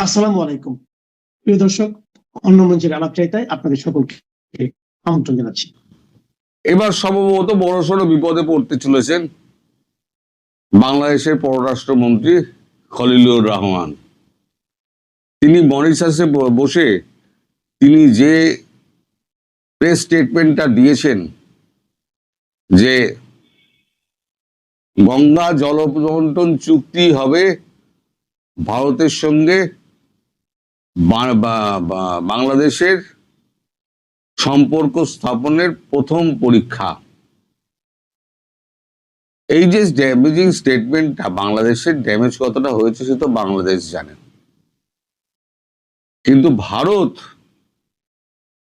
আসসালামু আলাইকুম। প্রিয় দর্শক, অন্য মঞ্চের আলাপচারিতায় আপনাদের সকলকে আমন্ত্রণ জানাচ্ছি। এবার সম্ভবত বড়সড় বিপদে পড়তে চলেছেন বাংলাদেশের পররাষ্ট্রমন্ত্রী খলিলুর রহমান। তিনি মরিশাসে বসে তিনি যে প্রেস স্টেটমেন্টটা দিয়েছেন যে গঙ্গা জলবন্টন চুক্তি হবে ভারতের সঙ্গে বাংলাদেশের সম্পর্ক স্থাপনের প্রথম পরীক্ষা। এই যে ড্যামেজিং স্টেটমেন্টটা, বাংলাদেশের ড্যামেজ কতটা হয়েছে সে তো বাংলাদেশ জানে, কিন্তু ভারত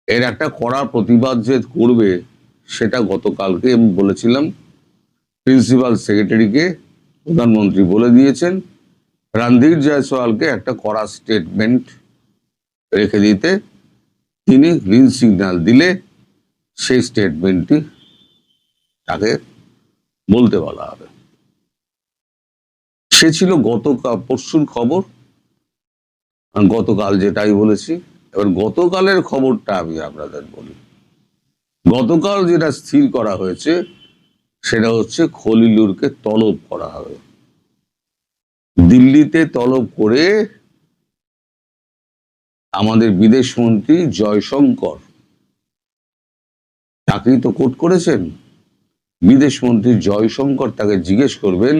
এর একটা কড়া প্রতিবাদ যে করবে সেটা গতকালকে আমি বলেছিলাম, প্রিন্সিপাল সেক্রেটারিকে প্রধানমন্ত্রী বলে দিয়েছেন রণধীর জয়সওয়ালকে একটা কড়া স্টেটমেন্ট রেখে দিতে। তিনি গ্রিন সিগন্যাল দিলে সেই স্টেটমেন্টটি তাকে বলতে বলা হবে। সে ছিল পরশুর খবর, গতকাল যেটাই বলেছি। এবার গতকালের খবরটা আমি আপনাদের বলি। গতকাল যেটা স্থির করা হয়েছে সেটা হচ্ছে খলিলুরকে তলব করা হবে। দিল্লিতে তলব করে আমাদের বিদেশমন্ত্রী জয়শঙ্কর, তাকেই তো কোট করেছেন, বিদেশমন্ত্রী জয়শঙ্কর তাকে জিজ্ঞেস করবেন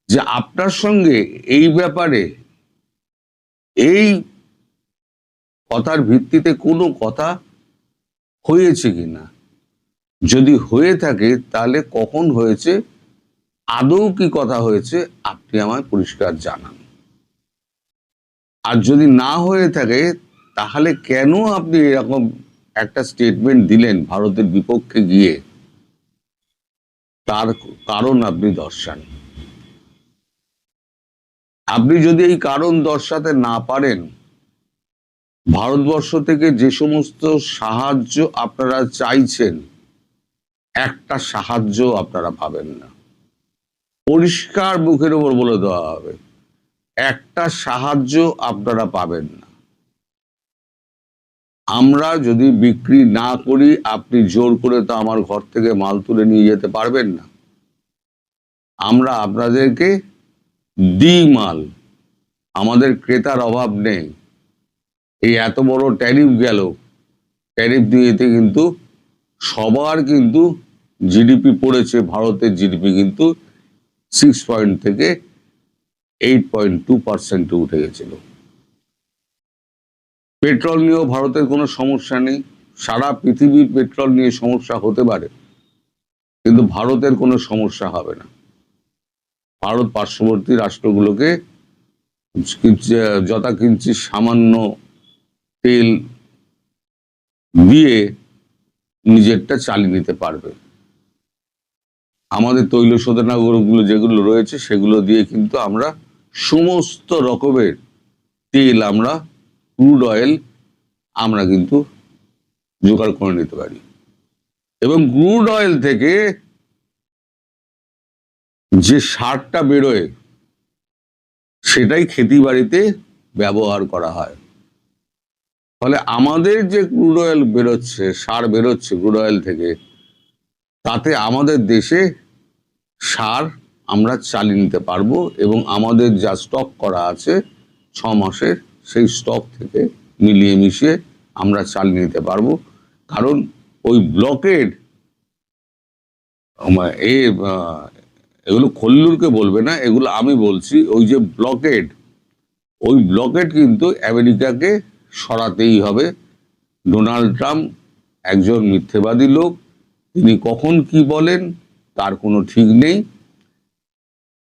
যে আপনার সঙ্গে এই ব্যাপারে এই কথার ভিত্তিতে কোনো কথা হয়েছে কিনা, যদি হয়ে থাকে তাহলে কখন হয়েছে, আদৌ কি কথা হয়েছে আপনি আমায় পরিষ্কার জানান। আর যদি না হয়ে থাকে তাহলে কেন আপনি এরকম একটা স্টেটমেন্ট দিলেন ভারতের বিপক্ষে গিয়ে, তার কারণ আপনি দর্শান। আপনি যদি এই কারণ দর্শাতে না পারেন, ভারতবর্ষ থেকে যে সমস্ত সাহায্য আপনারা চাইছেন একটা সাহায্য আপনারা পাবেন না। পরিষ্কার মুখের উপর বলে দেওয়া হবে, একটা সাহায্য আপনারা পাবেন না। আমরা যদি বিক্রি না করি, আপনি জোর করে তো আমার ঘর থেকে মাল তুলে নিয়ে যেতে পারবেন না। আমরা আপনাদেরকে দিই মাল, আমাদের ক্রেতার অভাব নেই। এই এত বড় ট্যারিফ গেল, ট্যারিফ দিয়েতে কিন্তু সবার কিন্তু জিডিপি পড়েছে। ভারতের জিডিপি কিন্তু 6 থেকে 8.2% উঠে গেছিল। পেট্রোল নিয়েও ভারতের কোনো সমস্যা নেই। সারা পৃথিবীর পেট্রোল নিয়ে সমস্যা হতে পারে, কিন্তু ভারতের কোনো সমস্যা হবে না। ভারত পার্শ্ববর্তী রাষ্ট্রগুলোকে যথাকিঞ্চিত সামান্য তেল দিয়ে নিজেরটা চালিয়ে নিতে পারবে। আমাদের তৈল শোধনাগারগুলো যেগুলো রয়েছে সেগুলো দিয়ে কিন্তু আমরা সমস্ত রকমের তেল, আমরা ক্রুড অয়েল আমরা কিন্তু জোগাড় করে নিতে পারি। এবং ক্রুড অয়েল থেকে যে সারটা বেরোয় সেটাই খেতি বাড়িতে ব্যবহার করা হয়। ফলে আমাদের যে ক্রুড অয়েল বেরোচ্ছে, সার বেরোচ্ছে ক্রুড অয়েল থেকে, তাতে আমাদের দেশে সার আমরা চালিয়ে নিতে পারবো। এবং আমাদের যা স্টক করা আছে 6 মাসের, সেই স্টক থেকে মিলিয়ে মিশিয়ে আমরা চালিয়ে নিতে পারবো। কারণ ওই ব্লকেড, এগুলো খলিলুরকে বলবে না, এগুলো আমি বলছি, ওই যে ব্লকেড, ওই ব্লকেড কিন্তু আমেরিকাকে সরাতেই হবে। ডোনাল্ড ট্রাম্প একজন মিথ্যেবাদী লোক, তিনি কখন কি বলেন তার কোনো ঠিক নেই।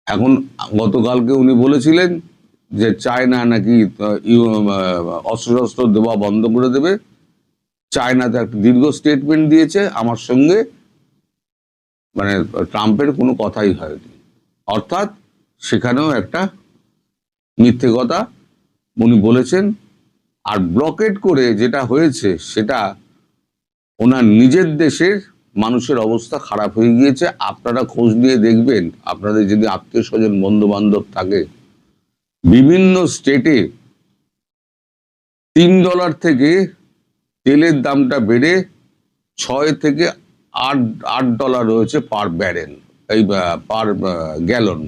এখন গতকালকে উনি বলেছিলেন যে চায়না নাকি অস্ত্র দেওয়া বন্ধ করে দেবে। চায়নাতে একটা দীর্ঘ স্টেটমেন্ট দিয়েছে, আমার সঙ্গে মানে ট্রাম্পের কোনো কথাই হয়নি। অর্থাৎ সেখানেও একটা মিথ্যে কথা উনি বলেছেন। আর ব্লকেট করে যেটা হয়েছে সেটা ওনার নিজের দেশের মানুষের অবস্থা খারাপ হয়ে গিয়েছে। আপনারা খোঁজ নিয়ে দেখবেন, আপনাদের যদি আত্মীয় স্বজন বন্ধু বান্ধব থাকে, বিভিন্ন স্টেটে $3 থেকে তেলের দামটা বেড়ে 6 থেকে 8 হয়েছে পার ব্যারেল, এই পার গ্যালন।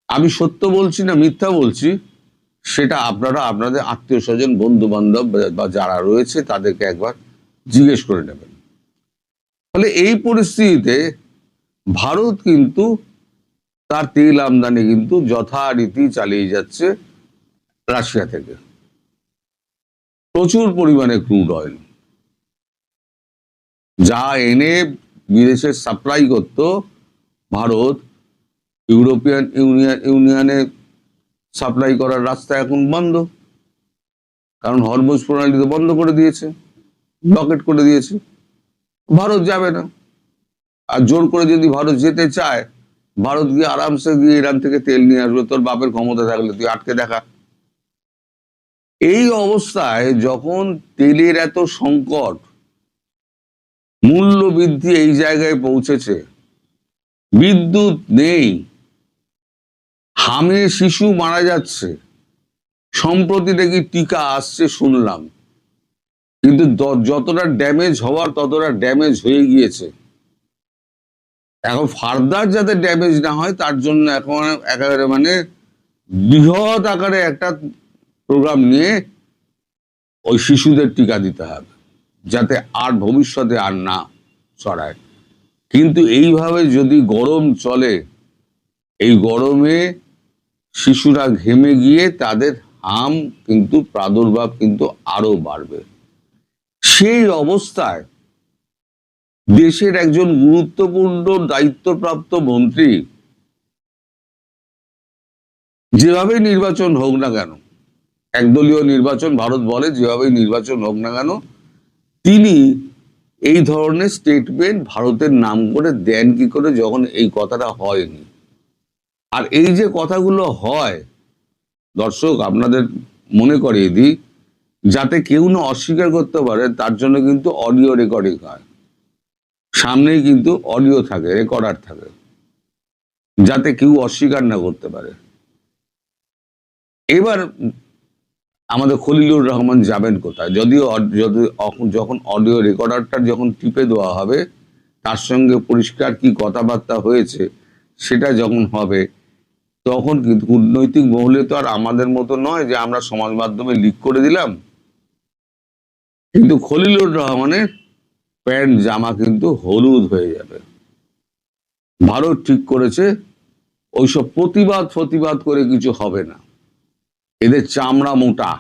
আমি সত্য বলছি না মিথ্যা বলছি, সেটা আপনারা আপনাদের আত্মীয় স্বজন, বন্ধু বান্ধব বা যারা রয়েছে তাদেরকে একবার জিজ্ঞেস করে নেবেন। ফলে এই পরিস্থিতিতে ভারত কিন্তু তার তেল আমদানি কিন্তু যথারীতি চালিয়ে যাচ্ছে রাশিয়া থেকে, প্রচুর পরিমাণে ক্রুড অয়েল, যা এনে বিদেশে সাপ্লাই করত ভারত, ইউরোপিয়ান ইউনিয়নে সাপ্লাই করার রাস্তা এখন বন্ধ, কারণ হরমুজ প্রণালী তো বন্ধ করে দিয়েছে, ব্লকেট করে দিয়েছে। ভারত যাবে না। আর জোর করে যদি ভারত যেতে চায়, ভারত গিয়ে আরামসে গিয়ে ইরান থেকে তেল নিয়ে আসবে, তোর বাপের ক্ষমতা থাকলে তুই আটকে দেখা। এই অবস্থায় যখন তেলের এত সংকট, মূল্য বৃদ্ধি এই জায়গায় পৌঁছেছে, বিদ্যুৎ নেই, হামে শিশু মারা যাচ্ছে, সম্প্রতি নাকি টিকা আসছে শুনলাম, কিন্তু যতটা ড্যামেজ হওয়ার ততটা ড্যামেজ হয়ে গিয়েছে। এখন ফার্দার যাতে ড্যামেজ না হয় তার জন্য এখন একেবারে মানে বৃহৎ আকারে একটা প্রোগ্রাম নিয়ে ওই শিশুদের টিকা দিতে হবে, যাতে আর ভবিষ্যতে আর না ছড়ায়। কিন্তু এইভাবে যদি গরম চলে, এই গরমে শিশুরা ঘেমে গিয়ে তাদের হাম কিন্তু প্রাদুর্ভাব কিন্তু আরো বাড়বে। সেই অবস্থায় দেশের একজন গুরুত্বপূর্ণ দায়িত্বপ্রাপ্ত মন্ত্রী, যেভাবে নির্বাচন হোক না কেন, একদলীয় নির্বাচন ভারত বলে, যেভাবে নির্বাচন হোক না কেন, তিনি এই ধরনের স্টেটমেন্ট ভারতের নাম করে দেন কি করে, যখন এই কথাটা হয়নি। আর এই যে কথাগুলো হয়, দর্শক আপনাদের মনে করিয়ে দিই, যাতে কেউ না অস্বীকার করতে পারে, তার জন্য কিন্তু অডিও রেকর্ডিং হয়, সামনেই কিন্তু অডিও থাকে, রেকর্ডার থাকে, যাতে কেউ অস্বীকার না করতে পারে। এবার আমাদের খলিলুর রহমান যাবেন কোথায়? যদিও যখন অডিও রেকর্ডারটা যখন টিপে দেওয়া হবে, তার সঙ্গে পরিষ্কার কি কথাবার্তা হয়েছে সেটা যখন হবে, তখন কিন্তু কূটনৈতিক মহলে তো আর আমাদের মতো নয় যে আমরা সমাজ মাধ্যমে লিক করে দিলাম। কিন্তু খলিলুর রহমানের প্যান্ট জামা কিন্তু হলুদ হয়ে যাবে। ভারত ঠিক করেছে ওইসব প্রতিবাদ করে কিছু হবে না। এদের চামড়া মোটা,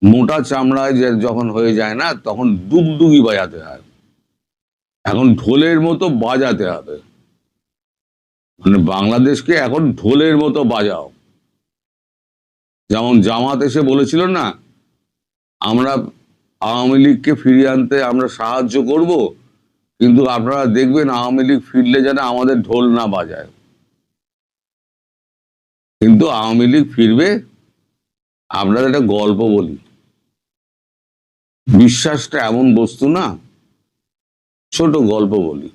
মোটা চামড়ায় যে যখন হয়ে যায় না, তখন ডুগডুগি বাজাতে হয়, এখন ঢোলের মতো বাজাতে হবে। মানে বাংলাদেশকে এখন ঢোলের মতো বাজাও। যেমন জামাত এসে বলেছিল না, আমরা আওয়ামী লীগকে ফিরিয়ে আনতে আমরা সাহায্য করব, কিন্তু আপনারা দেখবেন আওয়ামী লীগ ফিরলে যেন আমাদের ঢোল না বাজায়। কিন্তু আওয়ামী লীগ ফিরবে। আপনাদের একটা গল্প বলি, বিশ্বাসটা এমন বস্তু না, ছোট গল্প বলি।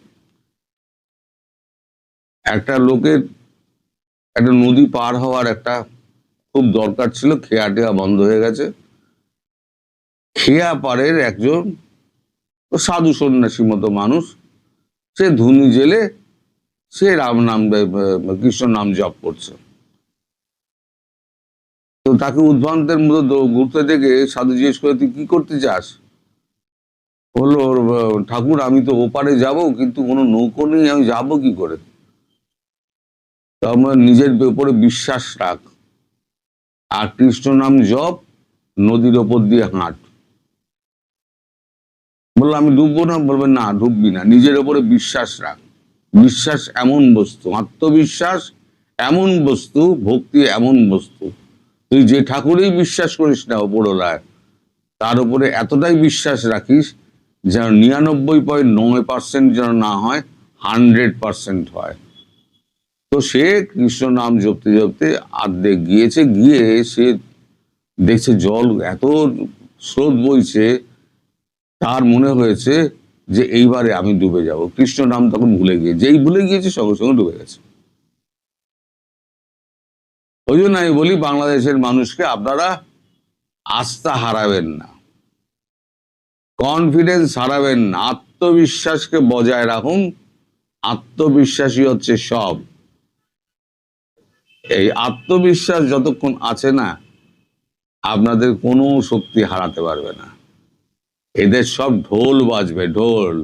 একটা লোকের একটা নদী পার হওয়ার একটা খুব দরকার ছিল, খেয়া টেয়া বন্ধ হয়ে গেছে। খেয়া পাড়ের একজন সাধু সন্ন্যাসী মতো মানুষ, সে ধুনি জেলে, সে রাম নাম কৃষ্ণ নাম জপ করছে। তো তাকে উদ্ভ্রান্তের মতো ঘুরতে দেখে সাধু জিজ্ঞেস করে, তুই কি করতে চাস? বললো, ঠাকুর আমি তো ওপারে যাব, কিন্তু কোনো নৌকো নেই, আমি যাবো কি করে? তো আমরা নিজের উপরে বিশ্বাস রাখ, আর কৃষ্ণ নাম জপ, নদীর ওপর দিয়ে হাঁট। বললো আমি ডুববো না? বলবে না ডুববি না, নিজের ওপরে বিশ্বাস রাখ। বিশ্বাস এমন বস্তু, আত্মবিশ্বাস এমন বস্তু, ভক্তি এমন বস্তু, তুই যে ঠাকুরেই বিশ্বাস করিস না ওপরওয়ালায়, তার উপরে এতটাই বিশ্বাস রাখিস যেন 99.9% যেন না হয়, 100% হয়। তো সে কৃষ্ণ নাম জপতে জপতে আর্ধেক গিয়েছে, গিয়ে সে দেখছে জল এত স্রোত বইছে, তার মনে হয়েছে যে এইবারে আমি ডুবে যাব। কৃষ্ণ নাম তখন ভুলে গিয়ে, যেই ভুলে গিয়েছে সঙ্গে সঙ্গে ডুবে গেছে। ওই জন্য আমি বলি বাংলাদেশের মানুষকে, আপনারা আস্থা হারাবেন না, কনফিডেন্স হারাবেন না, আত্মবিশ্বাসকে বজায় রাখুন। আত্মবিশ্বাসী হচ্ছে সব। এই আত্মবিশ্বাস যতক্ষণ আছে না, আপনাদের কোনো শক্তি হারাতে পারবে না। এদের সব ঢোল বাজবে, ঢোল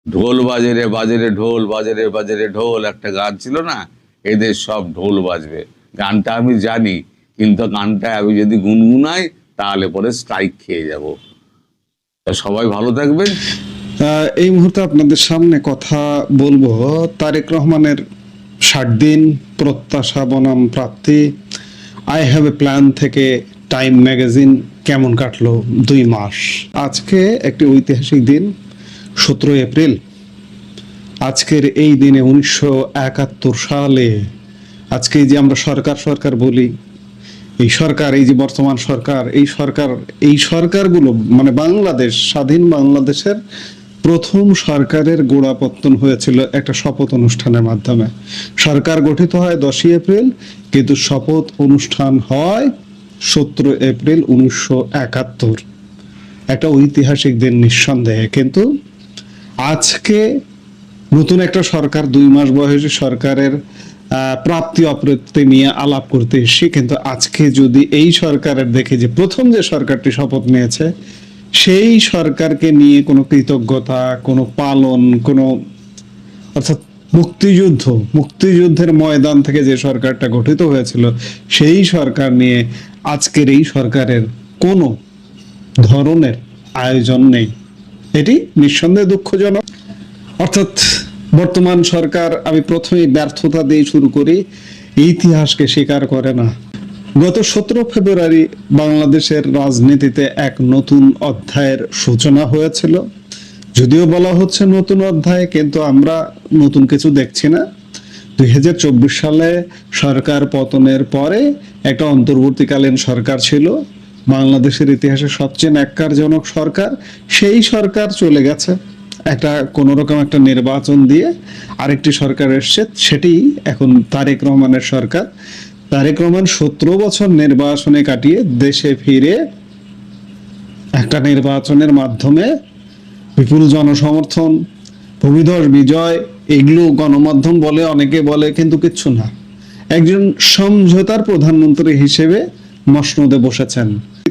ঢোল বাজে রে বাজে রে ঢোল বাজে রে বাজে রে ঢোল, একটা গান ছিল না, এদের সব ঢোল বাজবে। গানটা আমি জানি, কিন্তু গানটা আমি যদি গুনগুনাই তাহলে পরে স্ট্রাইক খেয়ে যাব। তা সবাই ভালো থাকবেন। এই মুহূর্তে আপনাদের সামনে কথা বলবো তারেক রহমানের 60 দিন প্রত্যাশা বনাম প্রাপ্তি, আই হ্যাভ এ প্ল্যান থেকে টাইম ম্যাগাজিন কেমন কাটলো 2 মাস। আজকে একটি ঐতিহাসিক দিন, 17 এপ্রিল। আজকের এই দিনে 1971 সালে, আজকে যে আমরা সরকার বলি, এই সরকার, এই যে বর্তমান সরকার, এই সরকারগুলো মানে বাংলাদেশ, স্বাধীন বাংলাদেশের প্রথম সরকারের গোড়াপত্তন হয়েছিল একটা শপথ অনুষ্ঠানের মাধ্যমে। সরকার গঠিত হয় 10 এপ্রিল, কিন্তু শপথ অনুষ্ঠান হয় 17 এপ্রিল 1971। একটা ঐতিহাসিক দিন নিঃসন্দেহে। কিন্তু আজকে নতুন একটা সরকার, 2 মাস বয়সী সরকারের প্রাপ্তি অপ্রাপ্তি নিয়ে আলাপ করতে এসেছি। কিন্তু আজকে যদি এই সরকারের দেখে যে প্রথম যে সরকারটি শপথ নিয়েছে, সেই সরকারকে নিয়ে কোনো কৃতজ্ঞতা, কোনো পালন, কোনো অর্থাৎ মুক্তিযুদ্ধের ময়দান থেকে যে সরকারটা গঠিত হয়েছিল, সেই সরকার নিয়ে আজকের এই সরকারের কোনো ধরনের আয়োজন নেই। এটি নিঃসন্দেহে দুঃখজনক। অর্থাৎ বর্তমান সরকার, আমি প্রথমেই ব্যর্থতা দিয়ে শুরু করি, ইতিহাসকে স্বীকার করে না। গত 17 ফেব্রুয়ারি বাংলাদেশের রাজনীতিতে এক নতুন অধ্যায়ের সূচনা হয়েছিল। যদিও বলা হচ্ছে নতুন অধ্যায়, কিন্তু আমরা নতুন কিছু দেখছি না। 2024 সালে সরকার পতনের পরে একটা অন্তর্বর্তীকালীন সরকার ছিল, বাংলাদেশের ইতিহাসে সবচেয়ে ন্যাক্কারজনক সরকার। সেই সরকার চলে গেছে, একটা কোন রকম একটা নির্বাচন দিয়ে আরেকটি সরকার এসছে, সেটি এখন তারেক রহমানের সরকার। তারেক রহমান 17 বছর নির্বাচনে কাটিয়ে দেশে ফিরে একটা নির্বাচনের মাধ্যমে বিপুল জনসমর্থন, ভূমিধস বিজয়, এগুলো গণমাধ্যম বলে, অনেকে বলে, কিন্তু কিচ্ছু না। একজন সমঝোতার প্রধানমন্ত্রী হিসেবে মসনদে বসেছেন।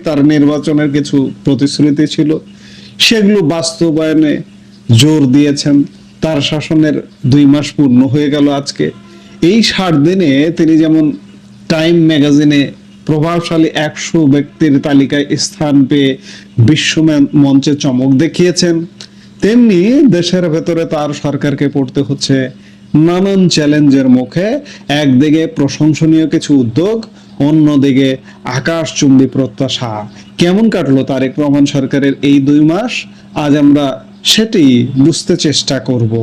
তার নির্বাচনের কিছু প্রতিশ্রুতি ছিল, সেগুলো বাস্তবায়নে জোর দিয়েছেন। তার শাসনের 2 মাস পূর্ণ হয়ে গেল আজকে। এই 60 দিনে তিনি যেমন টাইম ম্যাগাজিনে প্রভাবশালী 100 ব্যক্তির তালিকায় স্থান পেয়ে বিশ্ব মঞ্চে চমক দেখিয়েছেন, তেমনি দেশের ভেতরে তার সরকারকে পড়তে হচ্ছে নানান চ্যালেঞ্জের মুখে। একদিকে প্রশংসনীয় কিছু উদ্যোগ, অন্যদিকে আকাশচুম্বী প্রত্যাশা। কেমন কাটলো তারেক রহমান সরকারের এই 2 মাস, আজ আমরা সেটি বুঝতে চেষ্টা করব।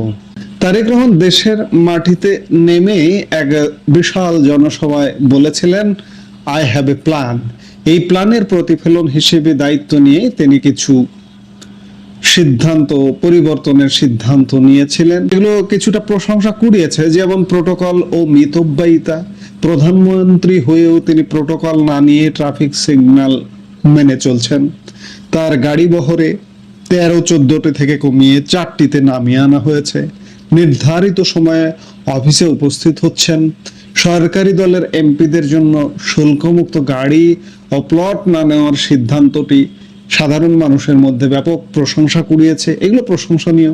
তারেক রহমান দেশের মাটিতে নেমে এক বিশাল জনসভায় বলেছিলেন, আই হ্যাভ এ প্ল্যান। এই প্ল্যানের প্রতিফলন হিসেবে দায়িত্ব নিয়ে তিনি কিছু সিদ্ধান্ত পরিবর্তনের সিদ্ধান্ত নিয়েছিলেন, এগুলো কিছুটা প্রশংসা কুড়িয়েছে। যেমন প্রোটোকল ও মিতব্যয়িতা। প্রধানমন্ত্রী হয়েও তিনি প্রোটোকল না নিয়ে ট্রাফিক সিগন্যাল মেনে চলছেন। তার গাড়ি বহরে 13-14টি থেকে কমিয়ে 4টিতে নামিয়ে আনা হয়েছে। নির্ধারিত সময়ে অফিসে উপস্থিত হচ্ছেন। সরকারি দলের এমপিদের জন্য শুল্কমুক্ত গাড়ি ও প্লট না নেওয়ার সিদ্ধান্তটি সাধারণ মানুষের মধ্যে ব্যাপক প্রশংসা কুড়িয়েছে, এগুলো প্রশংসনীয়।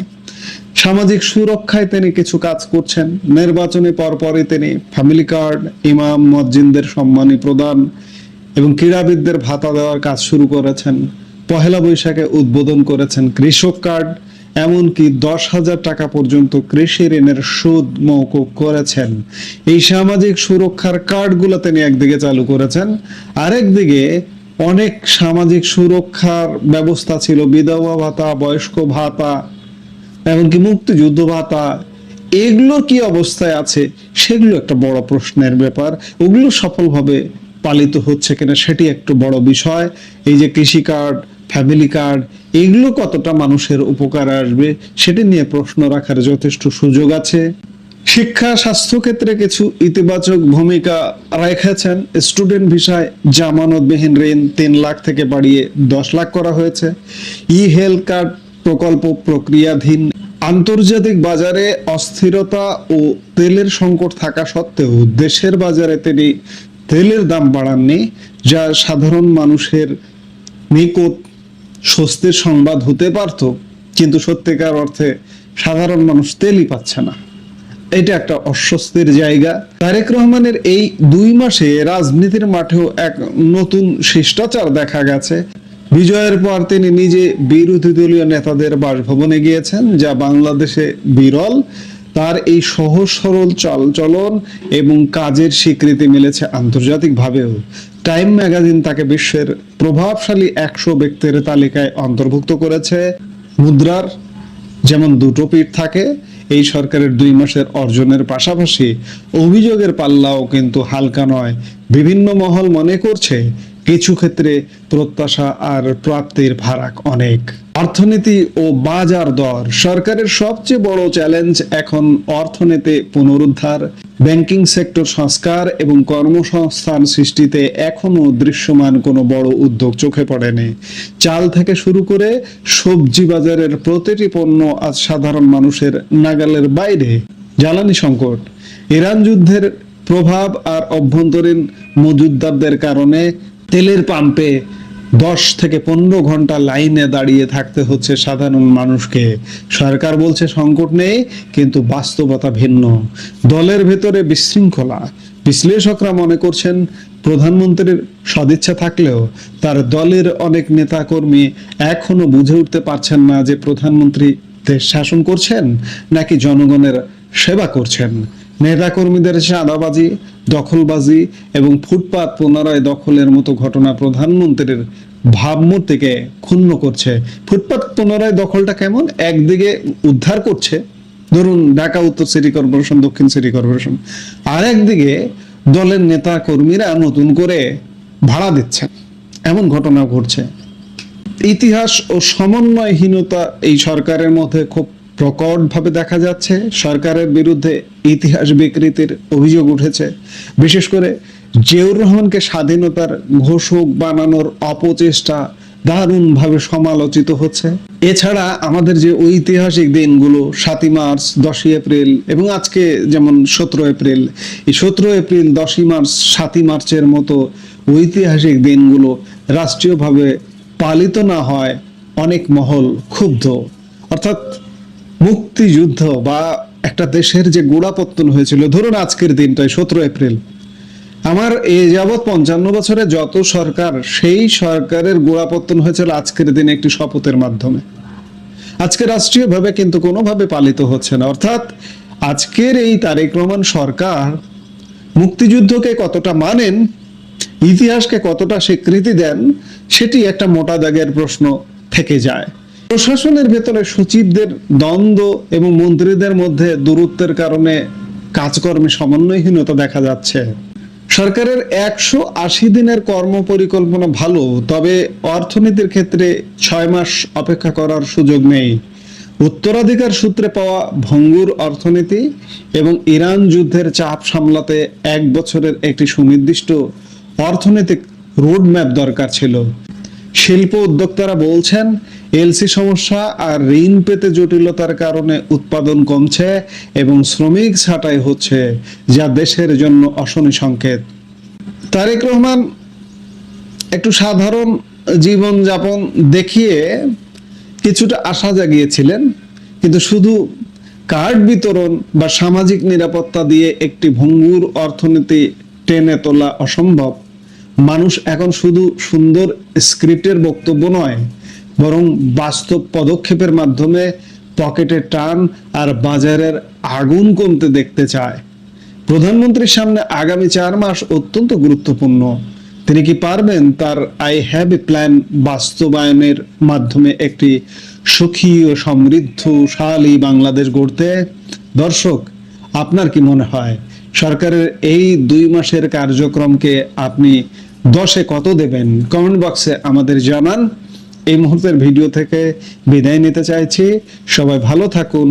সামাজিক সুরক্ষায় তিনি কিছু কাজ করছেন। নির্বাচনে পরপরই তিনি ফ্যামিলি কার্ড, ইমাম মসজিদদের সম্মানী প্রদান এবং ক্রীড়াবিদদের ভাতা দেওয়ার কাজ শুরু করেছেন। পহেলা বৈশাখে উদ্বোধন করেছেন কৃষক কার্ড, এমনকি 10,000 টাকা পর্যন্ত কৃষি ঋণের সুদ মওকুফ করেছেন। এই সামাজিক সুরক্ষার কার্ডগুলো তিনি একদিকে চালু করেছেন, আরেকদিকে অনেক সামাজিক সুরক্ষার ব্যবস্থা ছিল, বিধবা ভাতা, বয়স্ক ভাতা, এমনকি মুক্তিযুদ্ধ ভাতা, এগুলোর কি অবস্থায় আছে সেগুলো একটা বড় প্রশ্নের ব্যাপার। ওগুলো সফলভাবে পালিত হচ্ছে কিনা সেটি একটু বড় বিষয়। এই যে কৃষি কার্ড, ফ্যামিলি কার্ড, এগুলো কতটা মানুষের উপকার আসবে সেটি নিয়ে প্রশ্ন রাখার যথেষ্ট সুযোগ আছে। শিক্ষা স্বাস্থ্য ক্ষেত্রে কিছু ইতিবাচক ভূমিকা রেখেছেন। স্টুডেন্ট ভিসায় জামানতবিহীন ঋণ 3 লাখ থেকে বাড়িয়ে 10 লাখ করা হয়েছে। ই হেলথ কার্ড প্রকল্প প্রক্রিয়াধীন। আন্তর্জাতিক বাজারে অস্থিরতা ও তেলের সংকট থাকা সত্ত্বেও দেশের বাজারে তিনি তেলের দাম বাড়াননি, যা সাধারণ মানুষের নিকট স্বস্তির সংবাদ হতে পারত, কিন্তু সত্যিকার অর্থে সাধারণ মানুষ তেলই পাচ্ছে না। এটা একটা অস্বস্তির জায়গা। তারেক রহমানের এই 2 মাসে রাজনীতির মাঠেও এক নতুন শিষ্টাচার দেখা গেছে। বিজয়ের পর তিনি নিজে বিরোধী দলীয় নেতাদের বাসভবনে গিয়েছেন, যা বাংলাদেশে বিরল। তার এই সহজ সরল চালচলন এবং কাজের স্বীকৃতি মিলেছে আন্তর্জাতিকভাবেও। টাইম ম্যাগাজিন তাকে বিশ্বের প্রভাবশালী 100 ব্যক্তির তালিকায় অন্তর্ভুক্ত করেছে। মুদ্রার যেমন 2টো পিঠ থাকে, এই সরকারের 2 মাসের অর্জনের পাশাপাশি অভিযোগের পাল্লাও কিন্তু হালকা নয়। বিভিন্ন মহল মনে করছে কিছু ক্ষেত্রে প্রত্যাশা আর প্রাপ্তির ফারাক অনেক। অর্থনীতি ও বাজার দর সরকারের সবচেয়ে বড় চ্যালেঞ্জ এখন অর্থনীতি পুনরুদ্ধার। ব্যাংকিং সেক্টর সংস্কার এবং কর্মসংস্থান সৃষ্টিতে এখনো দৃশ্যমান কোনো বড় উদ্যোগ চোখে পড়েনি। চাল থেকে শুরু করে সবজি বাজারের প্রতিটি পণ্য আজ সাধারণ মানুষের নাগালের বাইরে। জ্বালানি সংকট, ইরান যুদ্ধের প্রভাব আর অভ্যন্তরীণ মজুতদারদের কারণে তেলের পাম্পে 10 থেকে 15 ঘন্টা লাইনে দাঁড়িয়ে থাকতে হচ্ছে সাধারণ মানুষকে। সরকার বলছে সংকট নেই, কিন্তু বাস্তবতা ভিন্ন। দলের ভেতরে বিশৃঙ্খলা। বিশ্লেষকরা মনে করছেন প্রধানমন্ত্রীর সদিচ্ছা থাকলেও তার দলের অনেক নেতাকর্মী এখনো বুঝে উঠতে পারছেন না যে প্রধানমন্ত্রী দেশ শাসন করছেন নাকি জনগণের সেবা করছেন। নেতাকর্মীদের চাঁদাবাজি, দখলবাজি এবং ফুটপাত পুনরায় দখলের মতো ঘটনা প্রধানমন্ত্রীর ভাবমূর্তিকে ক্ষুণ্ণ করছে। ফুটপাত পুনরায় দখলটা কেমন? একদিকে উদ্ধার করছে, ধরুন ঢাকা উত্তর সিটি কর্পোরেশন, দক্ষিণ সিটি কর্পোরেশন, আর একদিকে দলের নেতা কর্মীরা নতুন করে ভাড়া দিচ্ছেন, এমন ঘটনা ঘটছে। ইতিহাস ও সমন্বয়হীনতা এই সরকারের মধ্যে খুব প্রকটভাবে দেখা যাচ্ছে। সরকারের বিরুদ্ধে ইতিহাস বিকৃতির অভিযোগ উঠেছে। বিশেষ করে জিয়াউর রহমানকে স্বাধীনতার ঘোষক বানানোর অপচেষ্টা দারুণভাবে সমালোচিত হচ্ছে। এছাড়া আমাদের যে ঐতিহাসিক দিনগুলো 7ই মার্চ, 10ই এপ্রিল এবং আজকে যেমন 17 এপ্রিল, এই 17 এপ্রিল, 10ই মার্চ, 7ই মার্চের মতো ঐতিহাসিক দিনগুলো রাষ্ট্রীয়ভাবে পালিত না হয় অনেক মহল ক্ষুব্ধ। অর্থাৎ মুক্তিযুদ্ধ বা একটা দেশের যে গোড়াপত্তন হয়েছিল, ধরুন আজকের দিনটাই 17 এপ্রিল, আমার এ যাবৎ 55 বছরে যত সরকার, সেই সরকারের গোড়াপত্তন হয়েছিল আজকের দিনে একটি শপথের মাধ্যমে। আজকে রাষ্ট্রীয়ভাবে কিন্তু কোনোভাবে পালিত হচ্ছে না। অর্থাৎ আজকের এই তারেক রহমান সরকার মুক্তিযুদ্ধকে কতটা মানেন, ইতিহাসকে কতটা স্বীকৃতি দেন, সেটি একটা মোটা দাগের প্রশ্ন থেকে যায়। প্রশাসনের ভেতরে সচিবদের দ্বন্দ্ব এবং মন্ত্রীদের মধ্যে দূরত্বের কারণে কাজকর্মে সমন্বয়হীনতা দেখা যাচ্ছে। সরকারের 180 দিনের কর্ম পরিকল্পনা ভালো, তবে অর্থনীতির ক্ষেত্রে 6 মাস অপেক্ষা করার সুযোগ নেই। উত্তরাধিকার সূত্রে পাওয়া ভঙ্গুর অর্থনীতি এবং ইরান যুদ্ধের চাপ সামলাতে 1 বছরের একটি সুনির্দিষ্ট অর্থনৈতিক রোডম্যাপ দরকার ছিল। শিল্প উদ্যোক্তারা বলছেন এলসি সমস্যা আর ঋণ পেতে জটিলতার কারণে উৎপাদন কমছে এবং শ্রমিক ছাঁটাই হচ্ছে, যা দেশের জন্য অশনি সংকেত। তারেক রহমান একটু সাধারণ জীবনযাপন দেখিয়ে কিছুটা আশা জাগিয়েছিলেন, কিন্তু শুধু কার্ড বিতরণ বা সামাজিক নিরাপত্তা দিয়ে একটি ভঙ্গুর অর্থনীতি টেনে তোলা অসম্ভব। মানুষ এখন শুধু সুন্দর স্ক্রিপ্টের বক্তব্য নয়, বরং বাস্তব পদক্ষেপের মাধ্যমে পকেটের টান আর বাজারের আগুন কমতে দেখতে চায়। প্রধানমন্ত্রীর সামনে আগামী 4 মাস অত্যন্ত গুরুত্বপূর্ণ। তিনি কি পারবেন তার আই হ্যাভ এ প্ল্যান বাস্তবায়নের মাধ্যমে একটি সুখী ও সমৃদ্ধশালী বাংলাদেশ গড়তে? দর্শক, আপনার কি মনে হয় সরকারের এই 2 মাসের কার্যক্রমকে আপনি 10-এ কত দেবেন? কমেন্ট বক্সে আমাদের জানান। এই মুহূর্তের ভিডিও থেকে বিদায় নিতে চাইছি। সবাই ভালো থাকুন।